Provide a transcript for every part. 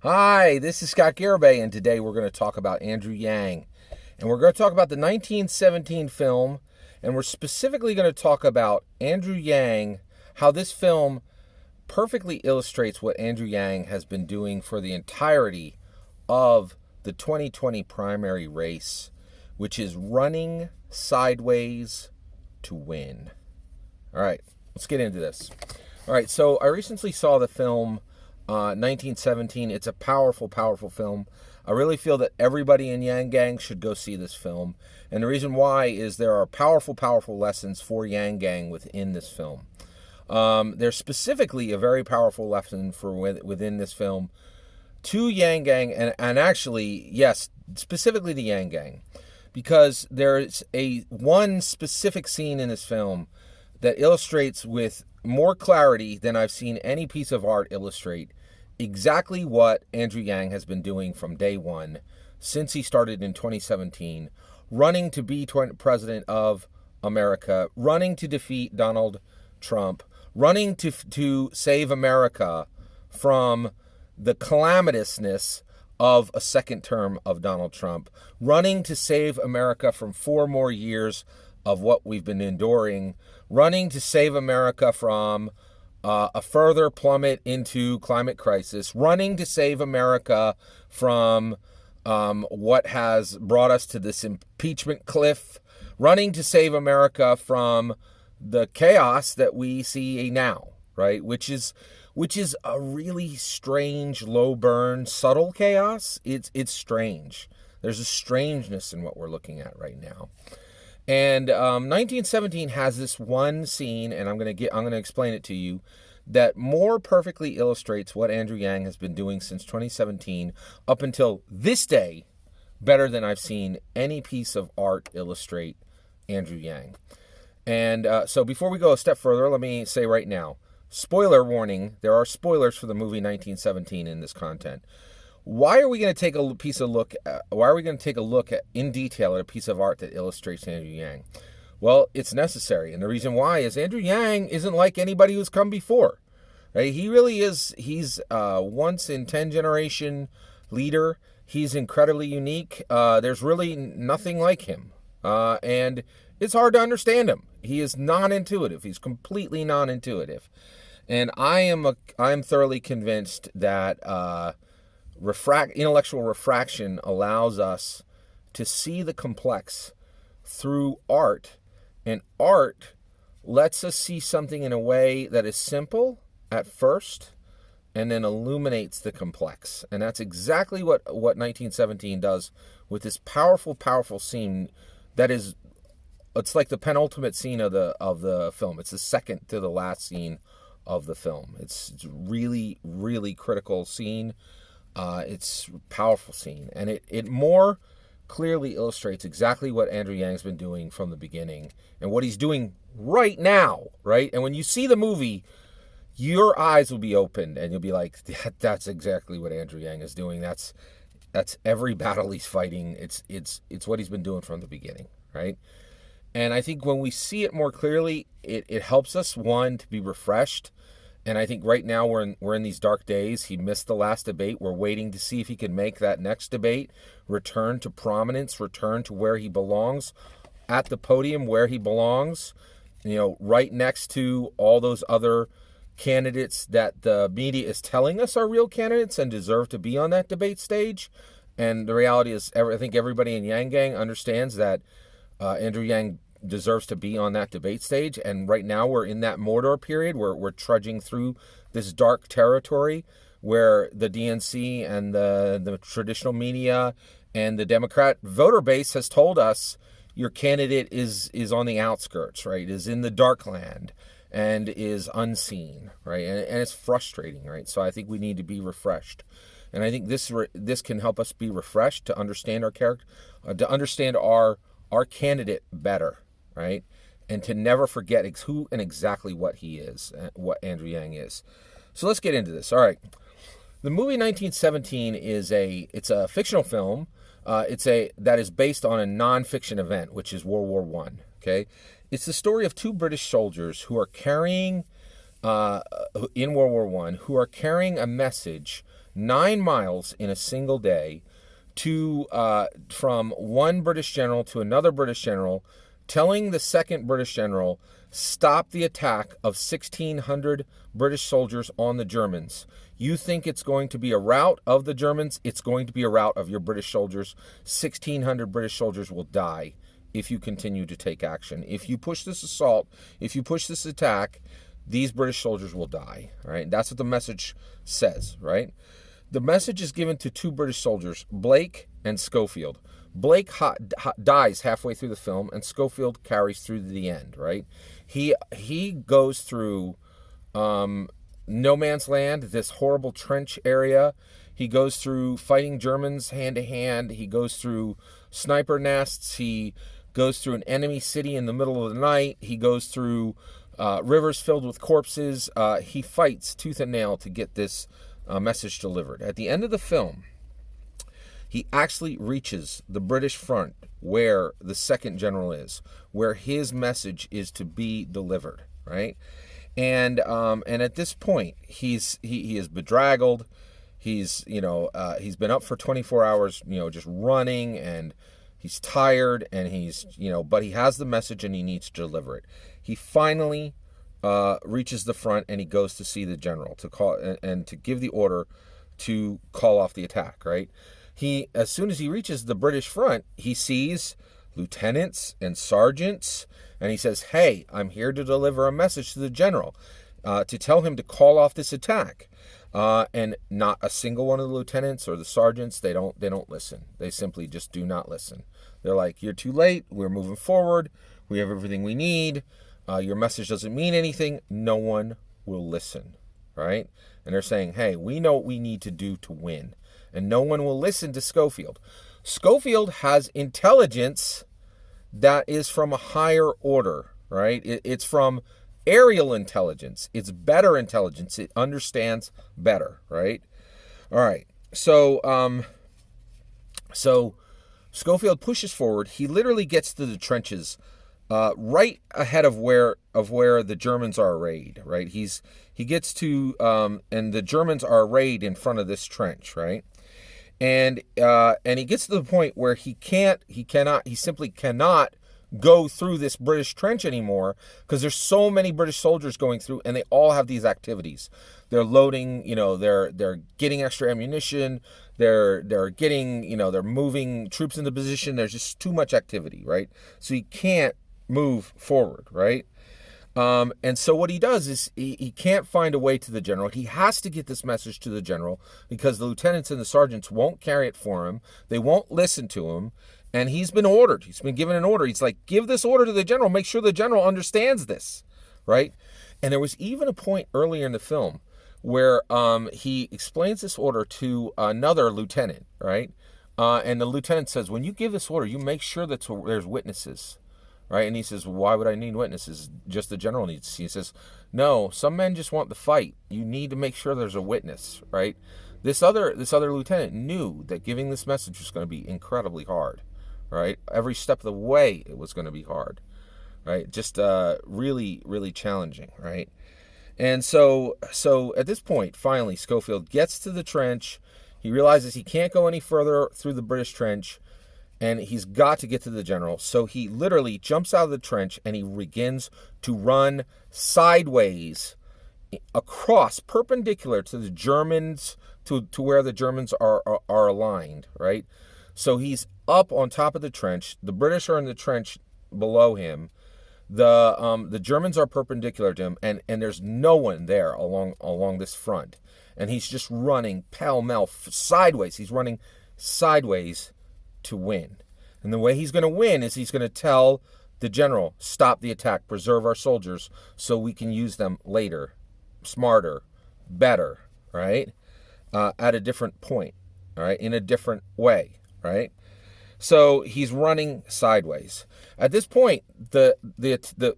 Hi, this is Scott Garibay, and today we're going to talk about Andrew Yang. And we're going to talk about the 1917 film, and we're specifically going to talk about Andrew Yang, how this film perfectly illustrates what Andrew Yang has been doing for the entirety of the 2020 primary race, which is running sideways to win. All right, let's get into this. All right, so I recently saw the film 1917. It's a powerful, powerful film. I really feel that everybody in Yang Gang should go see this film. And the reason why is there are powerful, powerful lessons for Yang Gang within this film. There's specifically a very powerful lesson for within this film to Yang Gang, and actually, yes, specifically to Yang Gang. Because there's one specific scene in this film that illustrates with more clarity than I've seen any piece of art illustrate exactly what Andrew Yang has been doing from day one since he started in 2017, running to be president of America, running to defeat Donald Trump, running to save America from the calamitousness of a second term of Donald Trump, running to save America from 4 more years of what we've been enduring, running to save America from a further plummet into climate crisis, running to save America from what has brought us to this impeachment cliff, running to save America from the chaos that we see now, right? Which is a really strange, low burn, subtle chaos. It's strange. There's a strangeness in what we're looking at right now. And 1917 has this one scene, and I'm going to explain it to you, that more perfectly illustrates what Andrew Yang has been doing since 2017 up until this day, better than I've seen any piece of art illustrate Andrew Yang. And so before we go a step further, let me say right now, spoiler warning, there are spoilers for the movie 1917 in this content. Why are we going to take a look at in detail at a piece of art that illustrates Andrew Yang? Well, it's necessary, and the reason why is Andrew Yang isn't like anybody who's come before. Right? He really is. He's once in 10 generation leader. He's incredibly unique. There's really nothing like him, and it's hard to understand him. He is non-intuitive. He's completely non-intuitive, and I'm thoroughly convinced that intellectual refraction allows us to see the complex through art, and art lets us see something in a way that is simple at first and then illuminates the complex. And that's exactly what 1917 does with this powerful, powerful scene that is, it's like the penultimate scene of the film. It's the second to the last scene of the film. It's really, really critical scene. It's a powerful scene, and it more clearly illustrates exactly what Andrew Yang's been doing from the beginning and what he's doing right now, right? And when you see the movie, your eyes will be opened and you'll be like, that's exactly what Andrew Yang is doing. That's every battle he's fighting. It's what he's been doing from the beginning, right? And I think when we see it more clearly, it helps us, one, to be refreshed. And I think right now we're in these dark days. He missed the last debate. We're waiting to see if he can make that next debate, return to prominence, return to where he belongs, at the podium where he belongs, right next to all those other candidates that the media is telling us are real candidates and deserve to be on that debate stage. And the reality is, I think everybody in Yang Gang understands that Andrew Yang deserves to be on that debate stage. And right now we're in that Mordor period where we're trudging through this dark territory where the DNC and the traditional media and the Democrat voter base has told us your candidate is on the outskirts, right? Is in the dark land and is unseen, right? And it's frustrating, right? So I think we need to be refreshed. And I think this can help us be refreshed to understand our character, to understand our candidate better, right? And to never forget who and exactly what he is, what Andrew Yang is. So let's get into this. All right. The movie 1917 is a fictional film. That is based on a nonfiction event, which is World War I. Okay, it's the story of two British soldiers who are carrying in World War I, who are carrying a message 9 miles in a single day to from one British general to another British general, telling the second British general, stop the attack of 1,600 British soldiers on the Germans. You think it's going to be a rout of the Germans? It's going to be a rout of your British soldiers. 1,600 British soldiers will die if you continue to take action. If you push this assault, if you push this attack, these British soldiers will die. Right? That's what the message says, right? The message is given to 2 British soldiers, Blake and Schofield. Blake dies halfway through the film, and Schofield carries through to the end, right? He goes through no man's land, this horrible trench area. He goes through fighting Germans hand to hand. He goes through sniper nests. He goes through an enemy city in the middle of the night. He goes through rivers filled with corpses. He fights tooth and nail to get this message delivered. At the end of the film, he actually reaches the British front where the second general is, where his message is to be delivered, right? And at this point, he is bedraggled. He's been up for 24 hours, just running, and he's tired, and but he has the message and he needs to deliver it. He finally reaches the front, and he goes to see the general to call and to give the order to call off the attack, right? As soon as he reaches the British front, he sees lieutenants and sergeants, and he says, hey, I'm here to deliver a message to the general, to tell him to call off this attack. And not a single one of the lieutenants or the sergeants, they don't listen. They simply just do not listen. They're like, you're too late, we're moving forward, we have everything we need, your message doesn't mean anything. No one will listen, right? And they're saying, hey, we know what we need to do to win. And no one will listen to Schofield. Schofield has intelligence that is from a higher order, right? It's from aerial intelligence. It's better intelligence. It understands better, right? All right. So Schofield pushes forward. He literally gets to the trenches right ahead of where the Germans are arrayed, right? He gets to and the Germans are arrayed in front of this trench, right? And he gets to the point where he simply cannot go through this British trench anymore, because there's so many British soldiers going through, and they all have these activities. They're loading, they're getting extra ammunition, they're getting, they're moving troops into position. There's just too much activity, right? So he can't move forward, right? And so what he does is he can't find a way to the general. He has to get this message to the general, because the lieutenants and the sergeants won't carry it for him. They won't listen to him. And he's been ordered. He's been given an order. He's like, give this order to the general. Make sure the general understands this, right? And there was even a point earlier in the film where he explains this order to another lieutenant, right? And the lieutenant says, when you give this order, you make sure that there's witnesses, right? And he says, well, why would I need witnesses? Just the general needs to see. He says, no, some men just want the fight. You need to make sure there's a witness, right? This other lieutenant knew that giving this message was going to be incredibly hard, right? Every step of the way, it was going to be hard, right? Just really, really challenging, right? And so at this point, finally, Schofield gets to the trench. He realizes he can't go any further through the British trench, and he's got to get to the general. So he literally jumps out of the trench, and he begins to run sideways across, perpendicular to the Germans, to where the Germans are aligned, right? So he's up on top of the trench. The British are in the trench below him. The Germans are perpendicular to him, and there's no one there along this front. And he's just running pell-mell sideways. He's running sideways to win. And the way he's going to win is he's going to tell the general, stop the attack, preserve our soldiers so we can use them later, smarter, better, right? At a different point, all right, in a different way. Right, so he's running sideways. At this point, the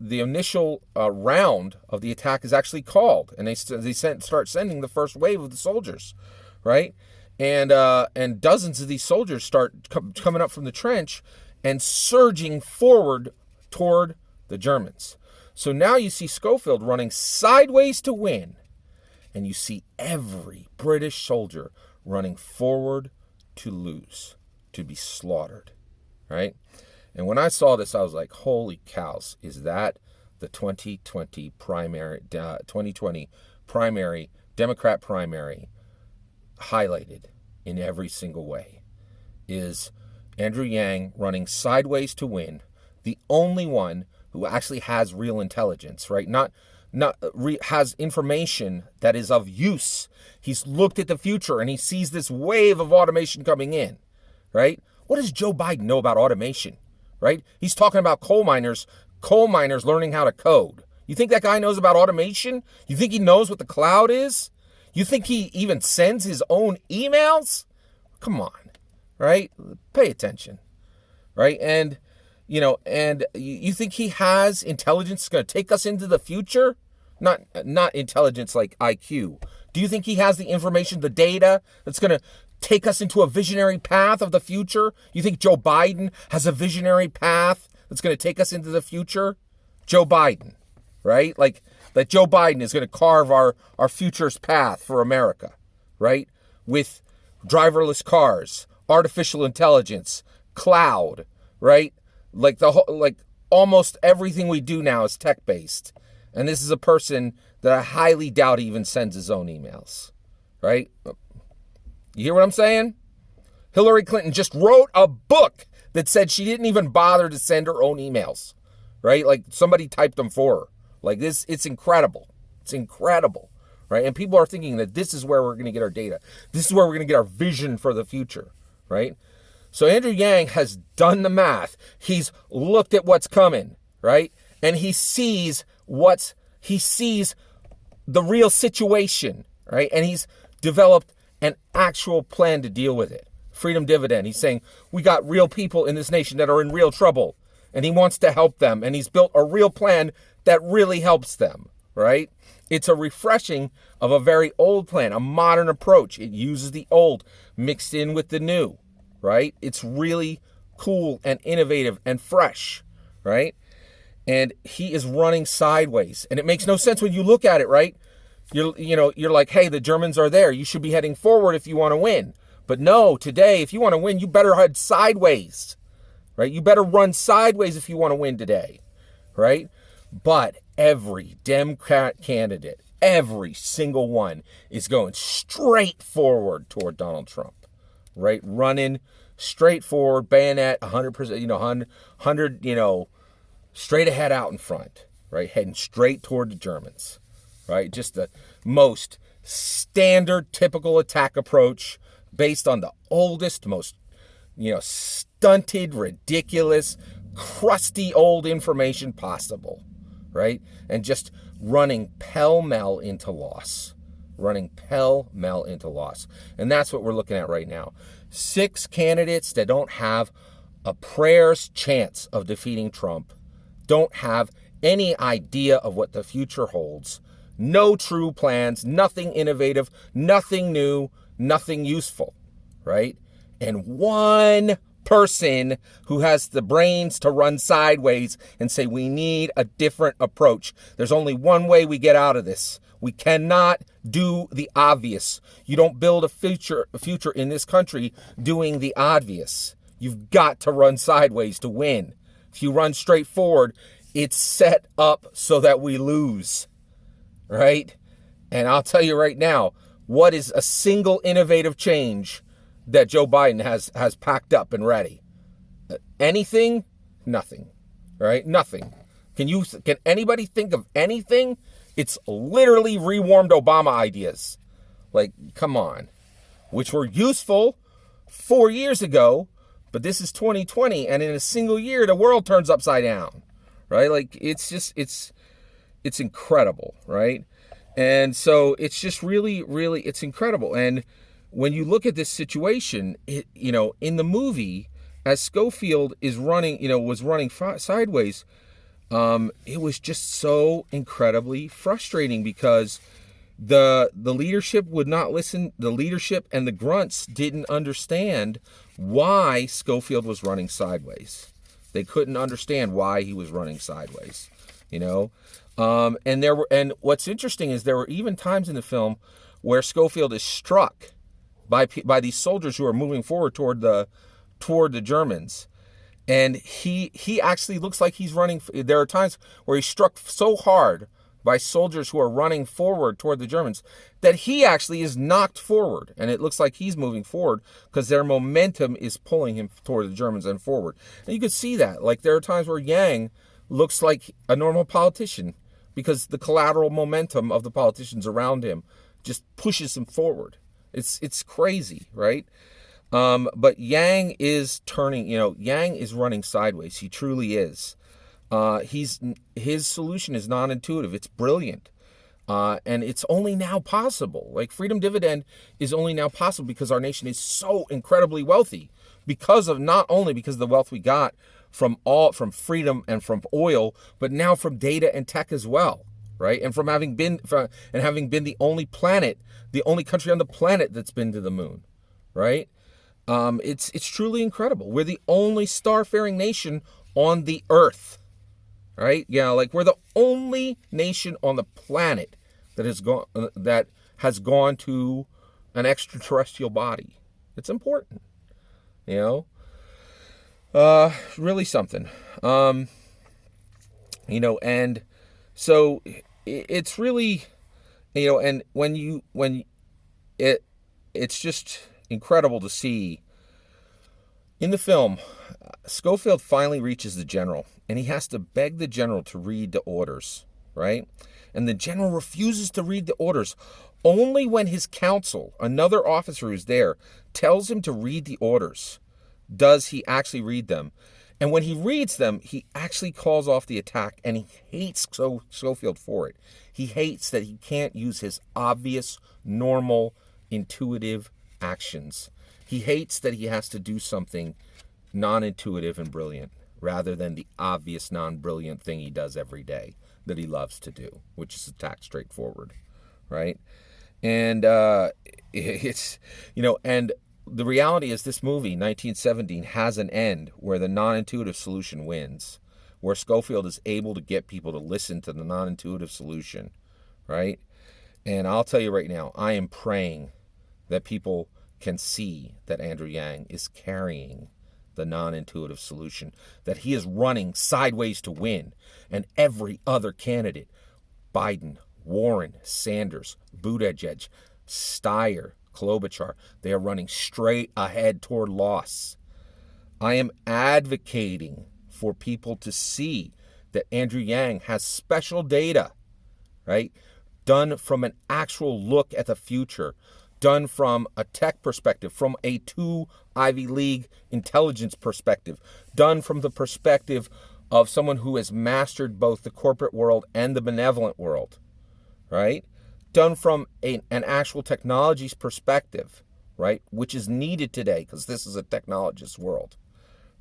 initial round of the attack is actually called, and they start sending the first wave of the soldiers, right? And dozens of these soldiers start coming up from the trench and surging forward toward the Germans. So now you see Schofield running sideways to win, and you see every British soldier running forward to lose, to be slaughtered, right? And when I saw this, I was like, holy cows, is that the 2020 primary, Democrat primary, highlighted in every single way? Is Andrew Yang running sideways to win, the only one who actually has real intelligence, right? Has information that is of use. He's looked at the future and he sees this wave of automation coming in, right? What does Joe Biden know about automation, right? He's talking about coal miners learning how to code. You think that guy knows about automation? You think he knows what the cloud is? You think he even sends his own emails? Come on, right? Pay attention, right? And you think he has intelligence that's going to take us into the future? Not intelligence like IQ. Do you think he has the information, the data that's going to take us into a visionary path of the future? You think Joe Biden has a visionary path that's going to take us into the future? Joe Biden, right? Like that Joe Biden is going to carve our future's path for America, right? With driverless cars, artificial intelligence, cloud, right? Like almost everything we do now is tech-based. And this is a person that I highly doubt even sends his own emails, right? You hear what I'm saying? Hillary Clinton just wrote a book that said she didn't even bother to send her own emails, right? Like somebody typed them for her. Like this, it's incredible. It's incredible, right? And people are thinking that this is where we're going to get our data. This is where we're going to get our vision for the future, right? So Andrew Yang has done the math. He's looked at what's coming, right? And he sees the real situation, right? And he's developed an actual plan to deal with it. Freedom dividend. He's saying, we got real people in this nation that are in real trouble, and he wants to help them. And he's built a real plan that really helps them, right? It's a refreshing of a very old plan, a modern approach. It uses the old mixed in with the new, right? It's really cool and innovative and fresh, right? And he is running sideways. And it makes no sense when you look at it, right? You're like, hey, the Germans are there. You should be heading forward if you want to win. But no, today, if you want to win, you better head sideways, right? You better run sideways if you want to win today, right? But every Democrat candidate, every single one is going straight forward toward Donald Trump, right? Running straight forward, bayonet, 100%, 100, straight ahead out in front, right? Heading straight toward the Germans, right? Just the most standard, typical attack approach based on the oldest, most, stunted, ridiculous, crusty old information possible, right? And just running pell-mell into loss. And that's what we're looking at right now. 6 candidates that don't have a prayer's chance of defeating Trump, don't have any idea of what the future holds, no true plans, nothing innovative, nothing new, nothing useful, right? And one person who has the brains to run sideways and say, we need a different approach. There's only one way we get out of this. We cannot do the obvious. You don't build a future in this country doing the obvious. You've got to run sideways to win. If you run straight forward, it's set up so that we lose, right? And I'll tell you right now, what is a single innovative change that Joe Biden has packed up and ready? Anything? Nothing, right? Nothing. Can anybody think of anything? It's literally rewarmed Obama ideas. Like, come on. Which were useful 4 years ago, but this is 2020, and in a single year, the world turns upside down, right? Like, it's incredible, right? And so it's just really, really, it's incredible. And when you look at this situation, in the movie, as Schofield is running, was running sideways, it was just so incredibly frustrating because the leadership would not listen. The leadership and the grunts didn't understand why Schofield was running sideways. They couldn't understand why he was running sideways, And what's interesting is there were even times in the film where Schofield is struck by these soldiers who are moving forward toward the Germans, and he actually looks like he's running. There are times where he's struck so hard by soldiers who are running forward toward the Germans that he actually is knocked forward, and it looks like he's moving forward because their momentum is pulling him toward the Germans and forward. And you could see that. Like, there are times where Yang looks like a normal politician because the collateral momentum of the politicians around him just pushes him forward. It's crazy, right? But Yang is turning, Yang is running sideways. He truly is. His solution is non-intuitive. It's brilliant. And it's only now possible. Like, freedom dividend is only now possible because our nation is so incredibly wealthy, not only because of the wealth we got from freedom and from oil, but now from data and tech as well, right? And from having been the only country on the planet that's been to the moon, right? It's truly incredible. We're the only star-faring nation on the earth, right? Yeah, like, we're the only nation on the planet that has gone to an extraterrestrial body. It's important, really something. And so it's really, and it's just incredible to see in the film. Schofield finally reaches the general, and he has to beg the general to read the orders, right? And the general refuses to read the orders. Only when his counsel, another officer who's there, tells him to read the orders does he actually read them. And when he reads them, he actually calls off the attack, and he hates Schofield for it. He hates that he can't use his obvious, normal, intuitive actions. He hates that he has to do something non-intuitive and brilliant rather than the obvious non-brilliant thing he does every day that he loves to do, which is attack straightforward, right? And and the reality is this movie, 1917, has an end where the non-intuitive solution wins, where Schofield is able to get people to listen to the non-intuitive solution, right? And I'll tell you right now, I am praying that people can see that Andrew Yang is carrying the non-intuitive solution, that he is running sideways to win, and every other candidate, Biden, Warren, Sanders, Buttigieg, Steyer, Klobuchar, they are running straight ahead toward loss. I am advocating for people to see that Andrew Yang has special data, right? Done from an actual look at the future, done from a tech perspective, from a 2 Ivy League intelligence perspective, done from the perspective of someone who has mastered both the corporate world and the benevolent world, right? Done from an actual technology's perspective, right? Which is needed today because this is a technologist's world,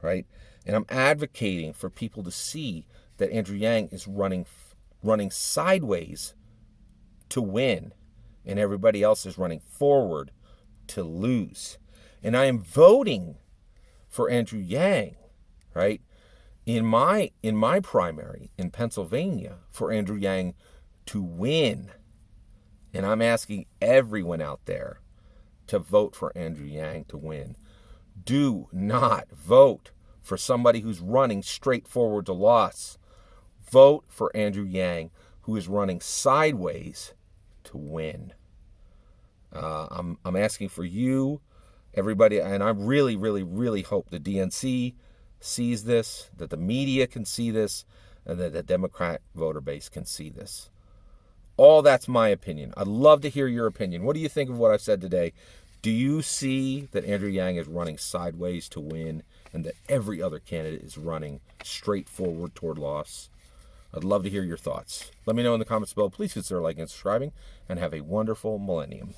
right? And I'm advocating for people to see that Andrew Yang is running sideways to win, and everybody else is running forward to lose. And I am voting for Andrew Yang, right? In my primary in Pennsylvania for Andrew Yang to win. And I'm asking everyone out there to vote for Andrew Yang to win. Do not vote for somebody who's running straight forward to loss. Vote for Andrew Yang, who is running sideways to win. I'm asking for you, everybody, and I really, really, really hope the DNC sees this, that the media can see this, and that the Democrat voter base can see this. All that's my opinion. I'd love to hear your opinion. What do you think of what I've said today? Do you see that Andrew Yang is running sideways to win and that every other candidate is running straight forward toward loss? I'd love to hear your thoughts. Let me know in the comments below. Please consider liking and subscribing, and have a wonderful millennium.